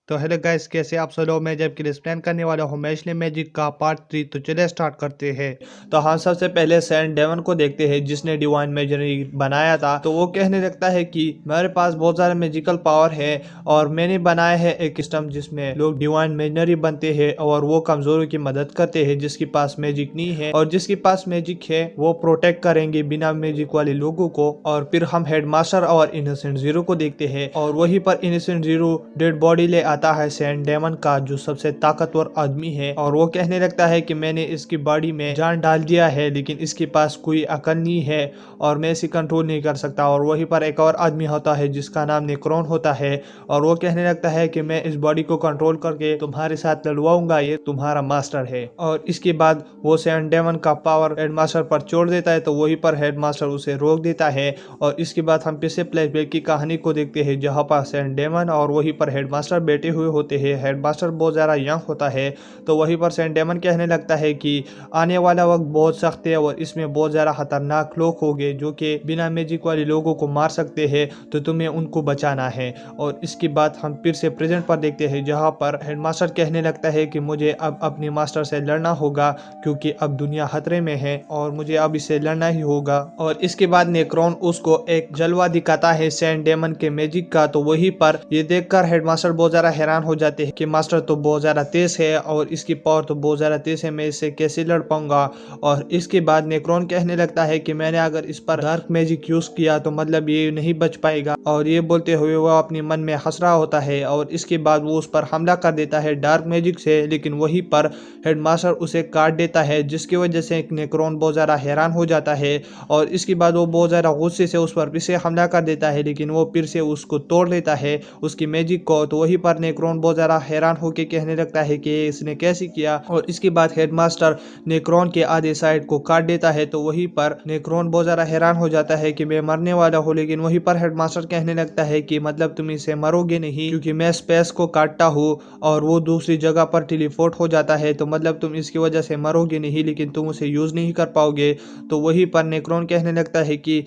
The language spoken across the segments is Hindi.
तो हेलो गाइस, कैसे आप सब लोग। मैं जब कि एक्सप्लेन करने वाला हूँ मैशले मैजिक का पार्ट 3। तो चलिए स्टार्ट करते हैं। तो हाँ, सबसे पहले सैन डेवन को देखते हैं जिसने डिवाइन मेजरी बनाया था। तो वो कहने लगता है कि मेरे पास बहुत सारे मैजिकल पावर है और मैंने बनाया है एक सिस्टम जिसमें लोग डिवाइन मेजनरी बनते हैं और वो कमजोरों की मदद करते हैं जिसके पास मैजिक नहीं है, और जिसके पास मैजिक है वो प्रोटेक्ट करेंगे बिना मैजिक वाले लोगों को। और फिर हम हेडमास्टर और इनोसेंट जीरो को देखते हैं और वहीं पर इनोसेंट जीरो डेड बॉडी ले आता है सैन डेमन का, जो सबसे ताकतवर आदमी है। और वो कहने लगता है कि मैंने इसकी बॉडी में जान डाल दिया है लेकिन इसके पास कोई अकल नहीं है और मैं इसे कंट्रोल नहीं कर सकता। और वहीं पर एक और आदमी होता है जिसका नाम नेक्रोन होता है और वो कहने लगता है कि मैं इस बॉडी को कंट्रोल करके तुम्हारे साथ लड़वाऊंगा, ये तुम्हारा मास्टर है। और इसके बाद वो सैन डेमन का पावर हेडमास्टर पर छोड़ देता है, तो वहीं पर हेडमास्टर उसे रोक देता है। और इसके बाद हम फिर से फ्लैशबैक की कहानी को देखते हैं जहाँ पर सैन डेमन और वहीं पर हेडमास्टर बैठे हुए होते हैं। हेडमास्टर बहुत ज़्यादा यंग होता है, तो वहीं पर सैन डेमन कहने लगता है कि आने वाला वक्त बहुत सख्त है और इसमें बहुत ज़्यादा खतरनाक लोग होंगे जो कि बिना मैजिक वाले लोगों को मार सकते हैं, तो तुम्हें उनको बचाना है। और इसके बाद हम फिर से प्रेजेंट पर देखते हैं जहाँ पर हेडमास्टर कहने लगता है कि मुझे अब अपने मास्टर से लड़ना होगा क्योंकि अब दुनिया खतरे में है और मुझे अब इससे लड़ना ही होगा। और इसके बाद नेक्रोन उसको एक जलवा दिखाता है सैन डेमन के मैजिक का। तो वहीं पर ये देखकर हेडमास्टर बहुत ज्यादा हैरान हो जाते हैं कि मास्टर तो बहुत ज्यादा तेज है और इसकी पावर तो बहुत ज्यादा तेज है, मैं इससे कैसे लड़ पाऊंगा। और इसके बाद नेक्रोन कहने लगता है कि मैंने अगर इस पर डार्क मैजिक यूज किया तो मतलब ये नहीं बच पाएगा। और ये बोलते हुए वो अपने मन में हंस रहा होता है और इसके बाद वो उस पर हमला कर देता है डार्क मैजिक से, लेकिन वहीं पर हेडमास्टर उसे काट देता है जिसकी वजह से नेक्रोन बहुत ज्यादा हैरान हो जाता है। और इसके बाद वो बहुत ज्यादा गुस्से से उस पर फिर से हमला कर देता है, लेकिन वो फिर से उसको तोड़ लेता है उसकी मैजिक को। तो वहीं पर नेक्रोन बहुत ज्यादा हैरान होकर कहने लगता है कि इसने कैसे किया। और इसके बाद हेडमास्टर नेक्रोन के आधे साइड को काट देता है। तो वहीं पर नेक्रोन बहुत ज्यादा हैरान हो जाता है कि मैं मरने वाला हूँ, लेकिन वहीं पर हेडमास्टर कहने लगता है कि मतलब तुम इसे मरोगे नहीं क्योंकि मैं स्पेस को काटता हूँ और वो दूसरी जगह पर टेलीपोर्ट हो जाता है, तो मतलब तुम इसकी वजह से मरोगे नहीं लेकिन तुम उसे यूज नहीं कर पाओगे। तो वहीं पर नेक्रोन कहने लगता है कि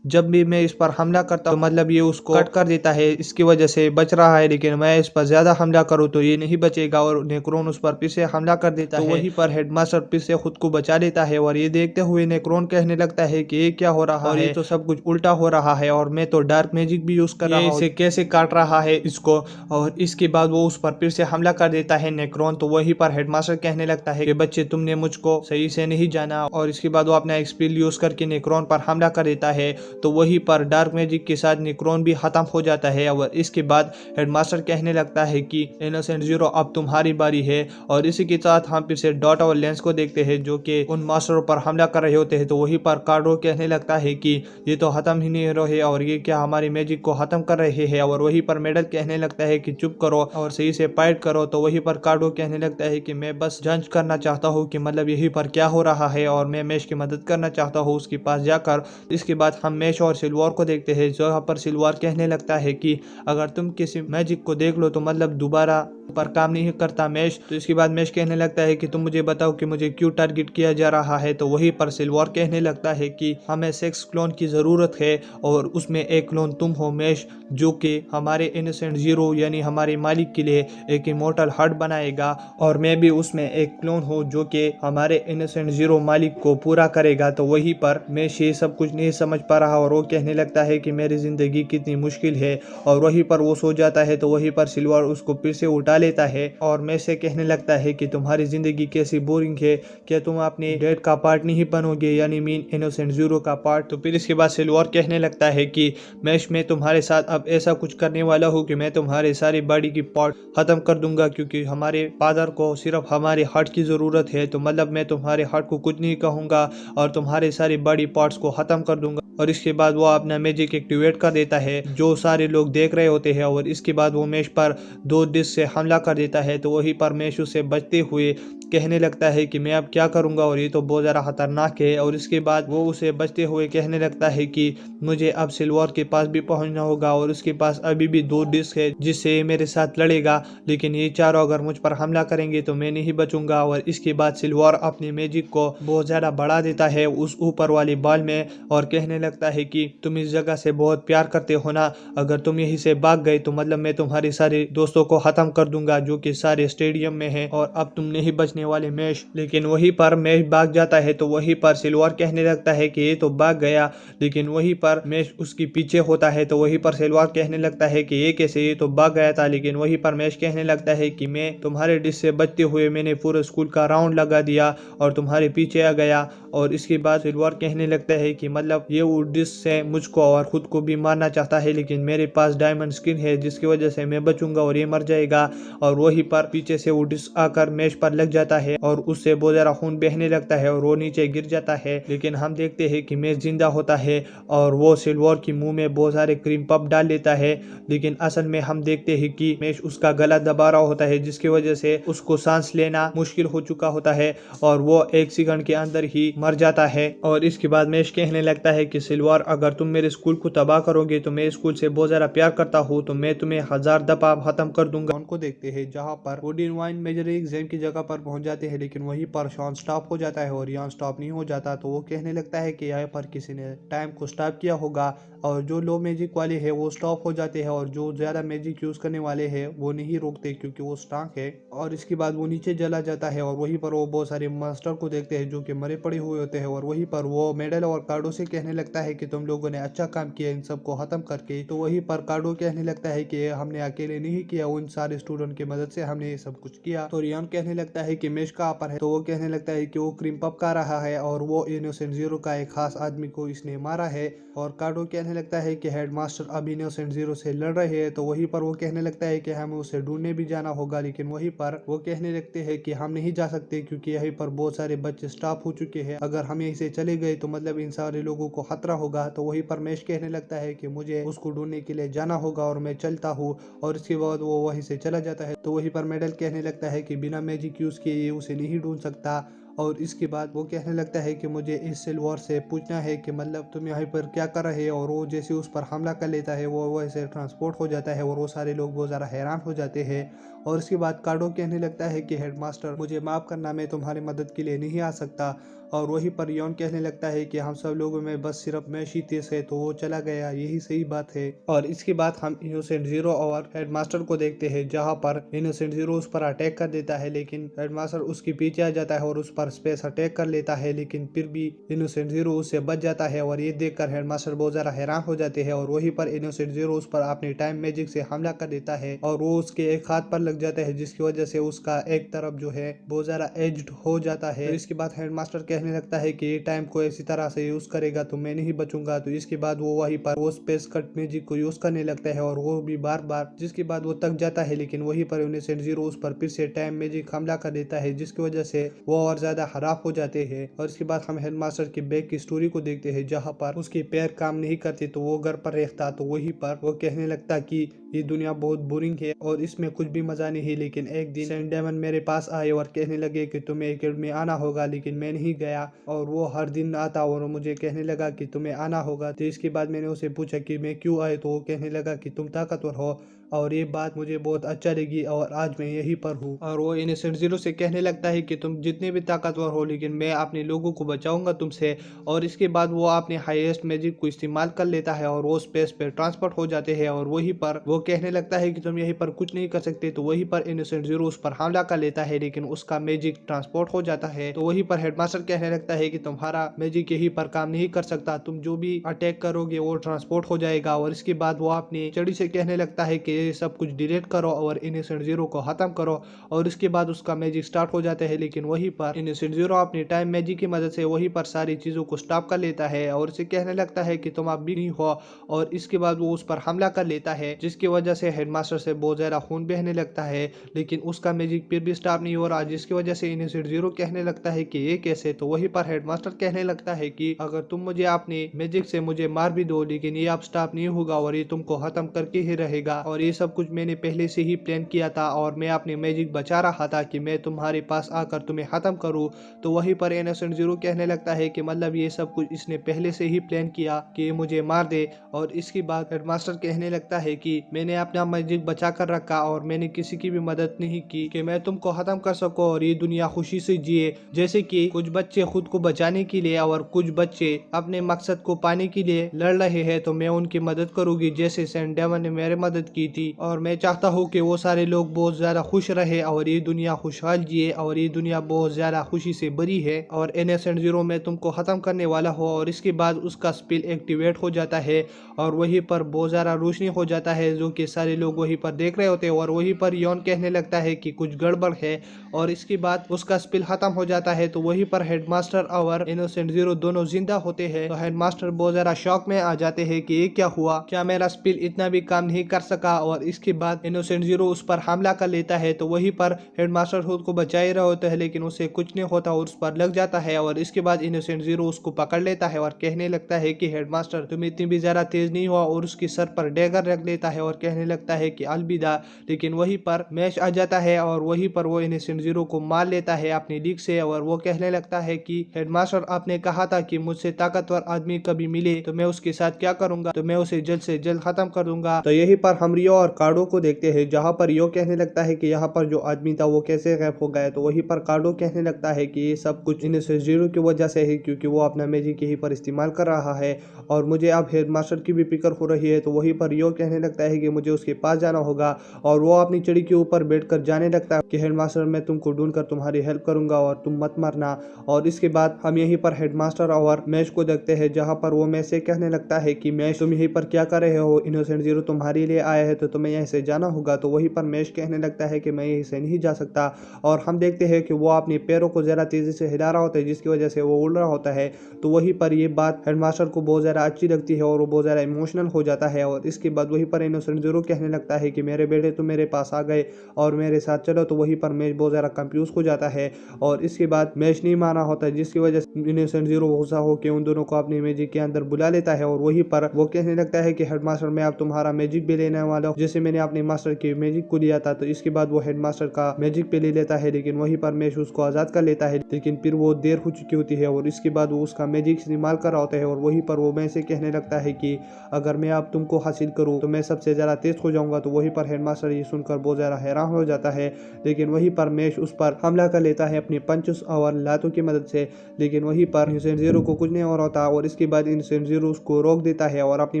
जब भी मैं इस पर हमला करता हूँ तो मतलब ये उसको कट कर देता है, इसकी वजह से बच रहा है, लेकिन मैं इस पर ज्यादा हमला करूँ तो ये नहीं बचेगा। और नेक्रोन उस पर फिर से हमला कर देता है। वहीं पर हेडमास्टर फिर से खुद को बचा लेता है और ये देखते हुए नेक्रोन कहने लगता है कि ये क्या हो रहा है, ये तो सब कुछ उल्टा हो रहा है और मैं तो डार्क मैजिक भी यूज कर रहा हूँ, इसे कैसे काट रहा है इसको। और इसके बाद वो उस पर फिर से हमला कर देता है नेक्रोन। तो वहीं पर हेडमास्टर कहने लगता है कि बच्चे तुमने मुझको सही से नहीं जाना। और इसके बाद वो अपना एक्सपील यूज करके नेक्रोन पर हमला कर देता है। तो वहीं पर डार्क मैजिक के साथ नेक्रोन भी खत्म हो जाता है। और इसके बाद हेडमास्टर कहने लगता है कि इनोसेंट जीरो अब तुम्हारी बारी है। और इसी के साथ हम फिर से डॉट और लेंस को देखते हैं जो कि उन मास्टरों पर हमला कर रहे होते हैं। तो वहीं पर कार्डो कहने लगता है कि ये तो खत्म ही नहीं हो रहे और ये क्या हमारी मैजिक को खत्म कर रहे हैं। और वहीं पर मेडल कहने लगता है कि चुप करो और सही से फाइट करो। तो वहीं पर कार्डो कहने लगता है कि मैं बस जांच करना चाहता हूँ कि मतलब यहीं पर क्या हो रहा है और मैं मैश की मदद करना चाहता हूँ उसके पास जाकर। इसके बाद हम मैश और सिल्वर को देखते हैं जहाँ पर सिल्वर कहने लगता है कि अगर तुम किसी मैजिक को देख लो तो मतलब दोबारा पर काम नहीं करता मैश। तो इसके बाद मैश कहने लगता है कि तुम मुझे बताओ कि मुझे क्यों टारगेट किया जा रहा है। तो वहीं पर सिल्वर कहने लगता है कि हमें सेक्स क्लोन की जरूरत है और उसमें एक क्लोन तुम हो मैश, जो कि हमारे इनोसेंट जीरो यानी हमारे मालिक के लिए एक इमोर्टल हार्ट बनाएगा। और मैं भी उसमें एक क्लोन हूँ जो कि हमारे इनोसेंट जीरो मालिक को पूरा करेगा। तो वहीं पर मैश ये सब कुछ नहीं समझ पा रहा और वो कहने लगता है कि मेरी जिंदगी कितनी मुश्किल है। और वहीं पर वो सो जाता है। तो वहीं पर सिल्वर उसको फिर से उठा लेता है और मैं से कहने लगता है कि तुम्हारी जिंदगी कैसी बोरिंग है, क्या तुम अपने डैड का पार्ट नहीं बनोगे यानी मीन इनोसेंट जीरो का पार्ट। तो फिर इसके बाद सिल्वर कहने लगता है कि मैं तुम्हारे साथ अब ऐसा कुछ करने वाला हूँ कि मैं तुम्हारे सारी बॉडी की पार्ट खत्म कर दूंगा क्योंकि हमारे फादर को सिर्फ हमारे हार्ट की जरूरत है। तो मतलब मैं तुम्हारे हार्ट को कुछ नहीं कहूंगा और तुम्हारे सारी बॉडी पार्ट्स को खत्म कर दूंगा। और इसके बाद वो अपना मैजिक एक्टिवेट कर देता है जो सारे लोग देख रहे होते हैं। और इसके बाद वो मैश पर 2 डिश से हमला हमला कर देता है। तो वहीं पर मेश उसे बचते हुए कहने लगता है कि मैं अब क्या करूंगा और ये तो बहुत ज़्यादा खतरनाक है। और इसके बाद वो उसे बचते हुए कहने लगता है कि मुझे अब सिल्वर के पास भी पहुंचना होगा और उसके पास अभी भी 2 डिस्क है जिससे ये मेरे साथ लड़ेगा, लेकिन ये चारों अगर मुझ पर हमला करेंगे तो मैं नहीं बचूंगा। और इसके बाद सिल्वर अपनी मैजिक को बहुत ज़्यादा बढ़ा देता है उस ऊपर वाली बॉल में और कहने लगता है कि तुम इस जगह से बहुत प्यार करते हो ना, अगर तुम यहीं से भाग गए तो मतलब मैं तुम्हारे सारे दोस्तों को खत्म कर दूंगा जो कि सारे स्टेडियम में है और अब तुम नहीं बचने वाले मेश। लेकिन वहीं पर मेश भाग जाता है तो वहीं पर सिल्वर कहने लगता है कि ये तो भाग गया, लेकिन वहीं पर मेश उसके पीछे होता है। तो वहीं पर सिल्वर कहने लगता है कि ये कैसे, ये तो भाग गया था। लेकिन वहीं पर मेश कहने लगता है कि मैं तुम्हारे डिश से बचते हुए मैंने पूरे स्कूल का राउंड लगा दिया और तुम्हारे पीछे आ गया। और इसके बाद सिल्वर कहने लगता है कि मतलब ये वो डिश से मुझको और खुद को भी मारना चाहता है, लेकिन मेरे पास डायमंड स्किन है जिसकी वजह से मैं बचूंगा और ये मर जाएगा। और वहीं पर पीछे से वो डिश आकर मेश पर लग जाता है और उससे बहुत ज्यादा खून बहने लगता है और वो नीचे गिर जाता है। लेकिन हम देखते हैं कि मेश जिंदा होता है और वो सिल्वर की मुंह में बहुत सारे क्रीम पफ डाल लेता है। लेकिन असल में हम देखते हैं कि मेश उसका गला दबा रहा होता है जिसकी वजह से उसको सांस लेना मुश्किल हो चुका होता है और वो 1 सेकंड के अंदर ही मर जाता है। और इसके बाद मेश कहने लगता है कि सिल्वर अगर तुम मेरे स्कूल को तबाह करोगे तो मैं स्कूल से बहुत ज्यादा प्यार करता हूँ तो मैं तुम्हें 1000 दफा खत्म कर दूंगा। उनको देखते हैं जहाँ पर वो डिवाइन मेजर एग्जाम की जगह पर पहुंच जाते हैं, लेकिन वहीं पर शॉन स्टॉप हो जाता है और यहाँ स्टॉप नहीं हो जाता। तो वो कहने लगता है कि यहाँ पर किसी ने टाइम को स्टॉप किया होगा और जो लो मैजिक वाले हैं वो स्टॉप हो जाते हैं और जो ज्यादा मैजिक यूज करने वाले हैं वो नहीं रोकते क्योंकि वो स्ट्रांग है। और इसके बाद वो नीचे चला जाता है और वहीं पर वो बहुत सारे मास्टर को देखते हैं जो कि मरे पड़े हुए होते हैं। और वहीं पर वो मेडल और कार्डो से कहने लगता है कि तुम लोगों ने अच्छा काम किया इन सबको खत्म करके। तो वहीं पर कार्डो कहने लगता है कि हमने अकेले नहीं किया, उन सारे स्टूडेंट की मदद से हमने ये सब कुछ किया। तो रियान कहने लगता है कि मेश कहाँ पर है। तो वो कहने लगता है कि वो क्रीम पप खा रहा है और वो इनोसेंट जीरो का एक खास आदमी को इसने मारा है। और कार्डो कहने लगता है कि हेडमास्टर अब इनोसेंट जीरो से लड़ रहे हैं। तो वहीं पर वो कहने लगता है कि हमें उसे ढूंढने भी जाना होगा, लेकिन वहीं पर वो कहने लगते हैं कि हम नहीं जा सकते क्योंकि यहीं पर बहुत सारे बच्चे स्टॉप हो चुके हैं, अगर हम यहीं से चले गए तो मतलब इन सारे लोगों को खतरा होगा। तो वहीं पर मेश कहने लगता है कि मुझे उसको ढूंढने के लिए जाना होगा और मैं चलता हूँ। और इसके बाद वो वहीं से चला जाता है। तो वहीं पर मेडल कहने लगता है कि बिना मैजिक यूज किए ये उसे नहीं ढूंढ सकता। और इसके बाद वो कहने लगता है कि मुझे इस सिल्वर से पूछना है कि मतलब तुम यहाँ पर क्या कर रहे हो। और वो जैसे उस पर हमला कर लेता है वो वैसे ट्रांसपोर्ट हो जाता है और वो सारे लोग बहुत ज़्यादा हैरान हो जाते हैं। और इसके बाद कार्डो कहने लगता है कि हेडमास्टर मुझे माफ़ करना, मैं तुम्हारी मदद के लिए नहीं आ सकता। और वहीं पर यौन कहने लगता है कि हम सब लोगों में बस सिर्फ मैं ही तेज है, तो वो चला गया, यही सही बात है। और इसके बाद हम इनोसेंट जीरो और हेडमास्टर को देखते हैं जहाँ पर इनोसेंट जीरो उस पर अटैक कर देता है, लेकिन हेडमास्टर उसके पीछे आ जाता है और उस पर स्पेस अटैक कर लेता है, लेकिन फिर भी इनोसेंट जीरो उससे बच जाता है। और ये देखकर हेडमास्टर बहुत ज्यादा हैरान हो जाते हैं। और वहीं पर इनोसेंट जीरो उस पर अपने टाइम मैजिक से हमला कर देता है और वो उसके एक हाथ पर लग जाता है जिसकी वजह से उसका एक तरफ जो है बहुत ज्यादा एज्ड हो जाता है। तो इसके बाद हेडमास्टर कहने लगता है कि ये टाइम को इसी तरह से यूज करेगा तो मैं नहीं बचूंगा। तो इसके बाद वो वहीं पर वो स्पेस कट मैजिक को यूज करने लगता है और वो भी बार बार, जिसके बाद वो तक जाता है, लेकिन वहीं पर इनोसेंट जीरो उस पर फिर से टाइम मैजिक हमला कर देता है जिसकी वजह से वो और ज्यादा खराब हो जाते हैं। और इसके बाद हम हेडमास्टर के बैग की स्टोरी को देखते हैं जहाँ पर उसके पैर काम नहीं करते तो वो घर पर रहता। तो वहीं पर वो कहने लगता कि ये दुनिया बहुत बोरिंग है और इसमें कुछ भी मजा नहीं। लेकिन एक दिन सेंट डेमन मेरे पास आए और कहने लगे कि तुम्हें एकेडमी आना होगा, लेकिन मैं नहीं गया। और वो हर दिन आता और मुझे कहने लगा कि तुम्हें आना होगा। तो इसके बाद मैंने उसे पूछा कि मैं क्यों आए, तो वो कहने लगा कि तुम ताकतवर हो और ये बात मुझे बहुत अच्छा लगी और आज मैं यहीं पर हूँ। और वो इनोसेंट जीरो से कहने लगता है कि तुम जितने भी ताकतवर हो लेकिन मैं अपने लोगों को बचाऊंगा तुमसे। और इसके बाद वो अपने हाईएस्ट मैजिक को इस्तेमाल कर लेता है और वो स्पेस पे ट्रांसपोर्ट हो जाते हैं। और वहीं पर वो कहने लगता है कि तुम यहीं पर कुछ नहीं कर सकते। तो वहीं पर इनोसेंट जीरो उस पर हमला कर लेता है, लेकिन उसका मैजिक ट्रांसपोर्ट हो जाता है। तो वहीं पर हेडमास्टर कहने लगता है कि तुम्हारा मैजिक यहीं पर काम नहीं कर सकता, तुम जो भी अटैक करोगे वो ट्रांसपोर्ट हो जाएगा। और इसके बाद वो अपनी चड़ी से कहने लगता है कि ये सब कुछ डिलीट करो और इनोसेंट जीरो को खत्म करो। और इसके बाद उसका मैजिक स्टार्ट हो जाता है, लेकिन वहीं पर इनोसेंट जीरो अपनी टाइम मैजिक की मदद से वहीं पर सारी चीजों को स्टॉप कर लेता है और उसे कहने लगता है कि तुम अब भी नहीं हो। और इसके बाद वो उस पर हमला कर लेता है जिसकी वजह से हेडमास्टर से बहुत ज्यादा खून बहने लगता है, लेकिन उसका मैजिक फिर भी स्टॉप नहीं हो रहा, जिसकी वजह से इनोसेंट जीरो कहने लगता है कि ये कैसे। तो वहीं पर हेडमास्टर कहने लगता है कि अगर तुम मुझे अपने मैजिक से मुझे मार भी दो लेकिन ये अब स्टॉप नहीं होगा और ये तुमको खत्म करके ही रहेगा। और ये सब कुछ मैंने पहले से ही प्लान किया था और मैं अपनी मैजिक बचा रहा था कि मैं तुम्हारे पास आकर तुम्हें खत्म करूँ। तो वहीं पर इनोसेंट जीरो कहने लगता है कि मतलब ये सब कुछ इसने पहले से ही प्लान किया कि मुझे मार दे। और इसके बाद हेडमास्टर कहने लगता है कि मैंने अपना मैजिक बचा कर रखा और मैंने किसी की भी मदद नहीं की कि मैं तुमको खत्म कर सकूं और ये दुनिया खुशी से जिए। जैसे कि कुछ बच्चे खुद को बचाने के लिए और कुछ बच्चे अपने मकसद को पाने के लिए लड़ रहे हैं, तो मैं उनकी मदद करूंगी जैसे सेंट डेमन ने मेरी मदद की थी। और मैं चाहता हूँ कि वो सारे लोग बहुत ज्यादा खुश रहे और ये दुनिया खुशहाल जिए और ये दुनिया बहुत ज्यादा खुशी से भरी है। और इनोसेंट जीरो में तुमको खत्म करने वाला हो। और इसके बाद उसका स्पेल एक्टिवेट हो जाता है और वहीं पर बहुत ज्यादा रोशनी हो जाता है, जो कि सारे लोग वहीं पर देख रहे होते हैं। और वहीं पर यॉन कहने लगता है कि कुछ गड़बड़ है और इसके बाद उसका स्पेल खत्म हो जाता है। तो वहीं पर हेडमास्टर और इनोसेंट जीरो दोनों जिंदा होते हैं। तो हेडमास्टर बहुत ज्यादा शॉक में आ जाते हैं कि ये क्या हुआ, क्या मेरा स्पेल इतना भी काम नहीं कर सका। और इसके बाद इनोसेंट जीरो उस पर हमला कर लेता है। तो वहीं पर हेडमास्टर खुद को बचा ही रहा होता है, लेकिन उसे कुछ नहीं होता और उस पर लग जाता है। और इसके बाद इनोसेंट जीरो उसको पकड़ लेता है और कहने लगता है कि हेडमास्टर तुम इतनी भी ज्यादा तेज नहीं हुआ, और उसके सर पर डैगर रख लेता है और कहने लगता है कि अलविदा। लेकिन वहीं पर मैश आ जाता है और वहीं पर वो इनोसेंट जीरो को मार लेता है अपनी लीक से। और वो कहने लगता है कि हेडमास्टर आपने कहा था कि मुझसे ताकतवर आदमी कभी मिले तो मैं उसके साथ क्या करूंगा, तो मैं उसे जल्द से जल्द खत्म कर दूंगा। तो यही पर हम रियो और कार्डो को देखते हैं, जहाँ पर रियो कहने लगता है कि यहाँ पर जो आदमी था वो कैसे गायब हो गया। तो वहीं पर कार्डो कहने लगता है कि ये सब कुछ इनोसेंट जीरो की वजह से है, क्योंकि वो अपना मैजिक यहीं पर इस्तेमाल कर रहा है और मुझे अब हेडमास्टर की भी फिक्र हो रही है। तो वहीं पर रियो कहने लगता है कि मुझे उसके पास जाना होगा और वो अपनी चिड़ी के ऊपर बैठकर जाने लगता है कि हेडमास्टर मैं तुमको ढूंढकर तुम्हारी हेल्प करूंगा और तुम मत मरना। और इसके बाद हम यहीं पर हेडमास्टर और मैश को देखते हैं, जहां पर वो मैश से कहने लगता है कि मैश तुम यहीं पर क्या कर रहे हो, इनोसेंट जीरो तुम्हारे लिए आया है तो तुम्हें यहीं से जाना होगा। तो वहीं पर मैश कहने लगता है कि मैं यहीं से नहीं जा सकता। और हम देखते हैं कि वो अपने पैरों को जरा तेजी से हिला रहा होता है, जिसकी वजह से वो उड़ रहा होता है। तो वहीं पर ये बात हेडमास्टर को बहुत ज्यादा अच्छी लगती है और वो बहुत ज्यादा इमोशनल हो जाता है। और इसके बाद वहीं पर इनोसेंट जीरो कहने लगता है कि मेरे बेटे तो मेरे पास आ गए और मेरे साथ चलो। तो वहीं पर मैश बहुत ज्यादा कंफ्यूज हो जाता है और इसके बाद मैश नहीं माना होता है, जिसकी वजह से इनोसेंट जीरो गुस्सा होकर उन दोनों को अपनी मैजिक के अंदर बुला लेता है। और वहीं पर वो कहने लगता है कि हेडमास्टर मैं अब तुम्हारा मैजिक भी लेने वाला हूँ, जैसे मैंने अपने मास्टर के मैजिक को लिया था। तो इसके बाद वो हेडमास्टर का मैजिक पे ले लेता है, लेकिन वहीं पर मैश उसको आजाद कर लेता है। लेकिन फिर वो देर हो चुकी होती है और इसके बाद वो उसका मैजिक इस्तेमाल कर रहा होता है। और वहीं पर वो मैश से कहने लगता है कि अगर मैं अब तुमको हासिल करूं तो मैं सबसे ज्यादा तेज हो जाऊंगा। तो वहीं पर हेडमास्टर ये सुनकर बहुत ज्यादा हैरान हो जाता है, लेकिन वहीं पर मैश उस पर हमला कर लेता है अपनी पंचेस और लातों की मदद से। लेकिन वहीं पर इनोसेंट जीरो को कुछ नहीं हो रहा था और इसके बाद इनोसेंट जीरो उसको रोक देता है और अपनी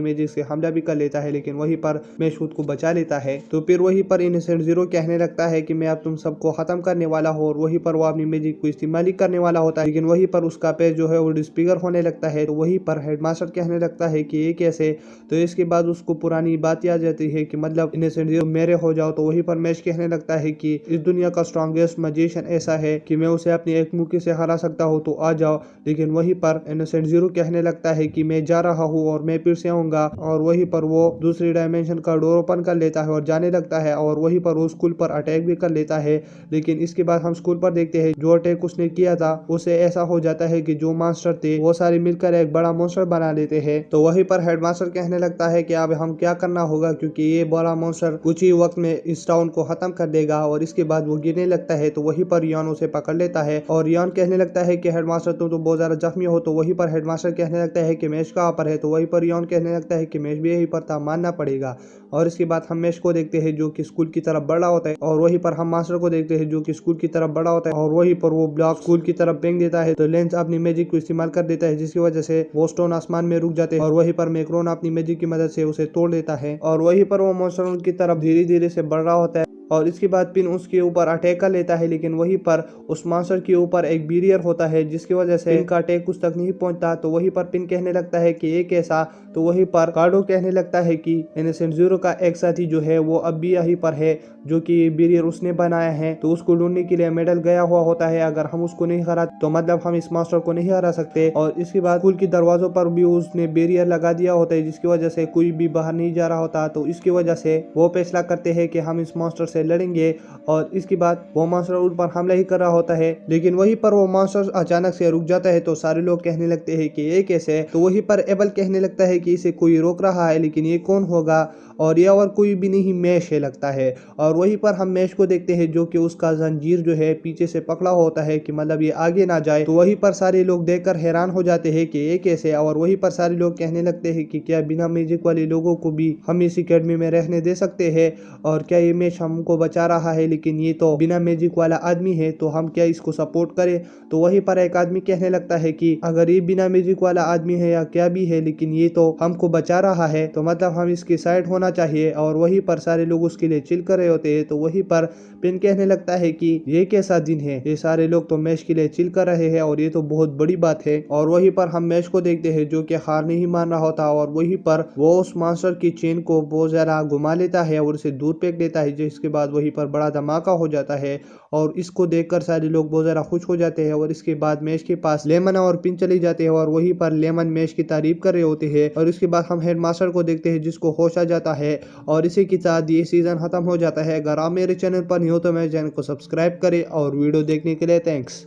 मैजिक से हमला भी कर लेता है, लेकिन वहीं पर मैश खुद को बचा लेता है। तो फिर वहीं पर इनोसेंट जीरो कहने लगता है कि मैं अब तुम सबको खत्म करने वाला हूँ और वहीं पर वो अपनी मैजिक को इस्तेमाल ही करने वाला होता है। लेकिन वहीं पर उसका पैर जो है वो डिस्फिगर होने लगता है। तो वहीं पर हेडमास्टर कहने लगता है कि ये कैसे। तो इसके बाद उसको पुरानी बात याद जाती है कि मतलब इनोसेंट जीरो मेरे हो जाओ। तो वहीं पर मैश कहने लगता है कि इस दुनिया का स्ट्रॉन्गेस्ट मैजिशियन ऐसा है कि मैं उसे अपनी एक मुक्की से हरा सकता हूँ, तो आ जाओ। लेकिन वहीं पर इनोसेंट जीरो कहने लगता है कि मैं जा रहा हूँ और मैं फिर से आऊंगा। और वहीं पर वो दूसरी डायमेंशन का डोर ओपन कर लेता है और जाने लगता है और वहीं पर वो स्कूल पर अटैक भी कर लेता है। लेकिन इसके बाद हम स्कूल पर देखते हैं जो अटैक उसने किया था उसे ऐसा हो जाता है कि जो मास्टर थे वो सारे मिलकर एक बड़ा मॉन्स्टर बना लेते हैं। तो वहीं पर हेडमास्टर कहने लगता है कि अब हम क्या करना होगा, क्योंकि ये बड़ा मॉन्स्टर कुछ ही वक्त में इस टाउन को खत्म कर देगा। और इसके बाद वो गिरने लगता है। तो वहीं पर यॉन उसे पकड़ लेता है और यॉन कहने लगता है कि हेडमास्टर तुम तो बहुत ज्यादा जख्मी हो। तो वहीं पर हेडमास्टर कहने लगता है कि मैश कहाँ पर है। तो वहीं पर यॉन कहने लगता है कि मैश भी यहीं पर था, मानना पड़ेगा। और इसके बाद हम मैश को देखते हैं जो कि स्कूल की तरफ बढ़ रहा होता है और वहीं पर हम मास्टर को देखते हैं जो कि स्कूल की तरफ बढ़ा होता है और वहीं पर वो ब्लॉक स्कूल की तरफ फेंक देता है। तो लेंस अपनी मैजिक को इस्तेमाल कर देता है, जिसकी वजह से वो स्टोन आसमान में रुक जाते हैं और वहीं पर मैक्रोन अपनी मैजिक की मदद से उसे तोड़ देता है और वहीं पर वो मॉन्स्टर उनकी तरफ धीरे धीरे से बढ़ रहा होता है। और इसके बाद पिन उसके ऊपर अटैक कर लेता है, लेकिन वहीं पर उस मॉन्स्टर के ऊपर एक बैरियर होता है, जिसकी वजह से पिन का अटैक उस तक नहीं पहुंचता। तो वहीं पर पिन कहने लगता है कि ये कैसा। तो वहीं पर कार्डो कहने लगता है कि इनोसेंट जीरो का एक साथी जो है वो अब भी यहीं पर है, जो कि बैरियर उसने बनाया है। तो उसको ढूंढने के लिए मेडल गया हुआ होता है। अगर हम उसको नहीं हरा तो मतलब हम इस मॉन्स्टर को नहीं हरा सकते। और इसके बाद स्कूल के दरवाजों पर भी उसने बैरियर लगा दिया होता है, जिसकी वजह से कोई भी बाहर नहीं जा रहा होता। तो इसकी वजह से वो फैसला करते हैं कि हम इस मॉन्स्टर से लड़ेंगे और इसके बाद वो मॉन्स्टर उन पर हमला ही कर रहा होता है, लेकिन वहीं पर वो मॉन्स्टर अचानक से रुक जाता है। तो सारे लोग कहने लगते हैं कि ये कैसे। तो वहीं पर एबल कहने लगता है कि इसे कोई रोक रहा है, लेकिन ये कौन होगा, और ये और कोई भी नहीं मैश है लगता है। और वहीं पर हम मैश को देखते हैं जो कि उसका जंजीर जो है पीछे से पकड़ा होता है कि मतलब ये आगे ना जाए। तो वहीं पर सारे लोग देखकर हैरान हो जाते हैं कि ये कैसे। और वहीं पर सारे लोग कहने लगते हैं कि क्या बिना मैजिक वाले लोगों को भी हम इस एकेडमी में रहने दे सकते हैं, और क्या ये मैच हमको बचा रहा है, लेकिन ये तो बिना मैजिक वाला आदमी है, तो हम क्या इसको सपोर्ट करें। तो वहीं पर एक आदमी कहने लगता है कि अगर ये बिना मैजिक वाला आदमी है या क्या भी है, लेकिन ये तो हमको बचा रहा है, तो मतलब हम इसकी साइड होना चाहिए। और वहीं पर सारे लोग उसके लिए चिल कर रहे होते हैं। तो वहीं पर पेन कहने लगता है कि ये कैसा दिन है, ये सारे लोग तो मैच के लिए चिल कर रहे हैं और ये तो बहुत बड़ी बात है। और वहीं पर हम मैच को देखते हैं जो कि हार नहीं मान रहा होता, और वहीं पर वो उस मास्टर की चेन को बहुत ज्यादा घुमा लेता है और उसे दूर फेंक देता है, जिसके बाद वहीं पर बड़ा धमाका हो जाता है। और इसको देखकर सारे लोग बहुत ज्यादा खुश हो जाते हैं। और इसके बाद मैच के पास लेमन और पिन चले जाते हैं और वहीं पर लेमन मैच की तारीफ कर रहे होते हैं। और इसके बाद हम हेडमास्टर को देखते हैं जिसको होश आ जाता है, और इसी के साथ ये सीजन खत्म हो जाता है। अगर आप मेरे चैनल पर नहीं हो तो मेरे चैनल को सब्सक्राइब करें, और वीडियो देखने के लिए थैंक्स।